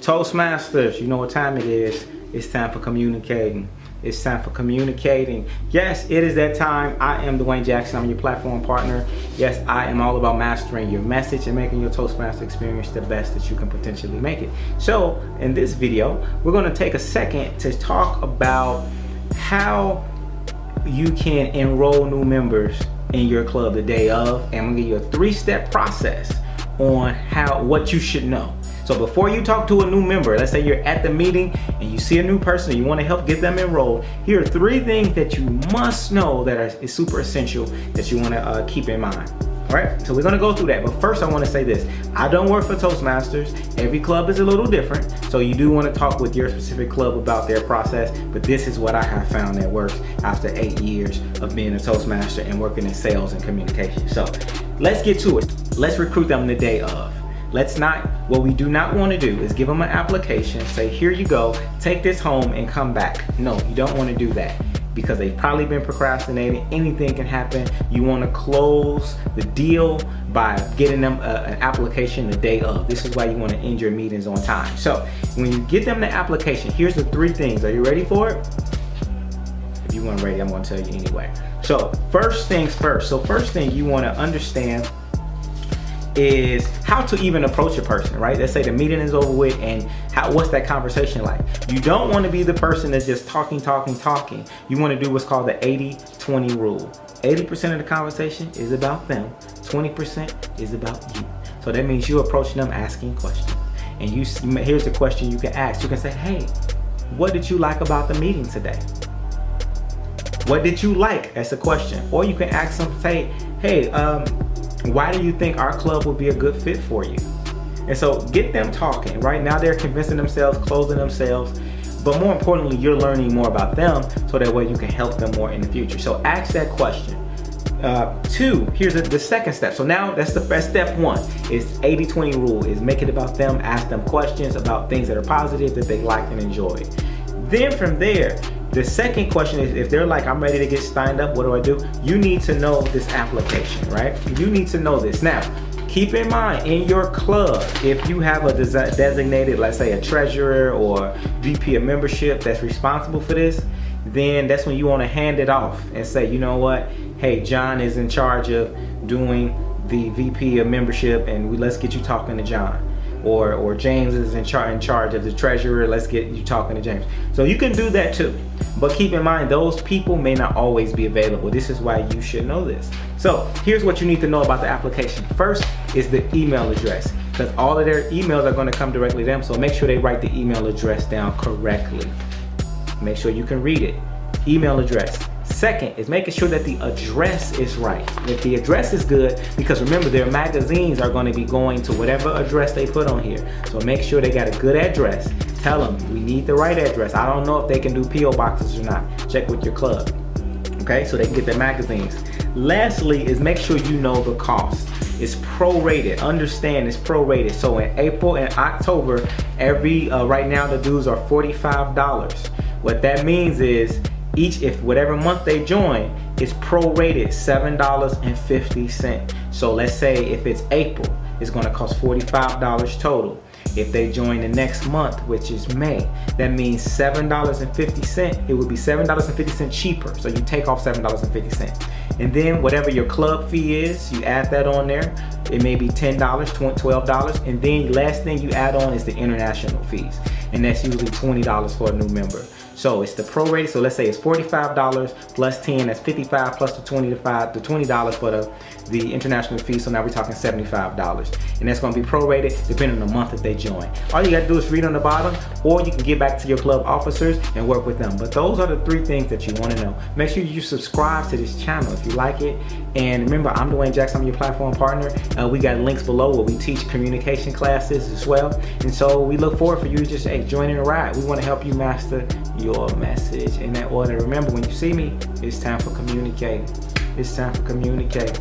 Toastmasters, you know what time it is. It's time for communicating. It's time for communicating. Yes, it is that time. I am Dwayne Jackson. I'm your platform partner. Yes, I am all about mastering your message and making your Toastmaster experience the best that you can potentially make it. So in this video, we're going to take a second to talk about how you can enroll new members in your club the day of, and I'm gonna give you a 3-step process on what you should know. So before you talk to a new member, let's say you're at the meeting and you see a new person and you want to help get them enrolled, here are 3 things that you must know that is super essential that you want to keep in mind. All right, so we're going to go through that, but first I want to say this. I don't work for Toastmasters. Every club is a little different, so you do want to talk with your specific club about their process, but this is what I have found that works after 8 years of being a Toastmaster and working in sales and communication. So let's get to it. Let's recruit them the day of. What we do not want to do is give them an application, say, here you go, take this home and come back. No, you don't want to do that, because they've probably been procrastinating. Anything can happen. You want to close the deal by getting them an application the day of. This is why you want to end your meetings on time. So when you get them the application, here's the 3 things. Are you ready for it? If you weren't ready, I'm going to tell you anyway. So first things first. So first thing you want to understand is how to even approach a person, right? Let's say the meeting is over with, and what's that conversation like? You don't want to be the person that's just talking. You want to do what's called the 80-20 rule. 80% of the conversation is about them, 20% is about you. So that means you approach them asking questions. And here's the question you can ask. You can say, hey, what did you like about the meeting today? What did you like? That's a question. Or you can ask them, say, hey, why do you think our club would be a good fit for you? And so get them talking. Right now they're convincing themselves, closing themselves, but more importantly, you're learning more about them so that way you can help them more in the future. So ask that question. 2, here's the second step. So now that's the first step. 1 is 80-20 rule, is make it about them, ask them questions about things that are positive, that they like and enjoy. Then from there, the second question is, if they're like, I'm ready to get signed up, what do I do? You need to know this application, right? You need to know this. Now, keep in mind, in your club, if you have a designated, let's say a treasurer or VP of membership that's responsible for this, then that's when you want to hand it off and say, you know what? Hey, John is in charge of doing the VP of membership, and let's get you talking to John. Or James is in charge of the treasurer, let's get you talking to James. So you can do that too. But keep in mind, those people may not always be available. This is why you should know this. So here's what you need to know about the application. First is the email address, because all of their emails are going to come directly to them. So make sure they write the email address down correctly. Make sure you can read it. Email address. Second is making sure that the address is right. If the address is good, because remember, their magazines are going to be going to whatever address they put on here. So make sure they got a good address. Tell them, we need the right address. I don't know if they can do P.O. boxes or not. Check with your club. Okay, so they can get their magazines. Lastly is make sure you know the cost. It's prorated. Understand it's prorated. So in April and October, right now the dues are $45. What that means is if whatever month they join, it's prorated $7.50. So let's say if it's April, it's going to cost $45 total. If they join the next month, which is May, that means $7.50. It would be $7.50 cheaper. So you take off $7.50. And then whatever your club fee is, you add that on there. It may be $10, $12. And then last thing you add on is the international fees. And that's usually $20 for a new member. So it's the prorated. So let's say it's $45 plus 10, that's $55 plus the $20 for the international fee. So now we're talking $75. And that's going to be prorated depending on the month that they join. All you got to do is read on the bottom, or you can get back to your club officers and work with them. But those are the 3 things that you want to know. Make sure you subscribe to this channel if you like it. And remember, I'm Dwayne Jackson, I'm your platform partner. We got links below where we teach communication classes as well. And so we look forward for you to just join in a ride. We want to help you master your message in that order. Remember, when you see me, it's time for communicating. It's time for communicating.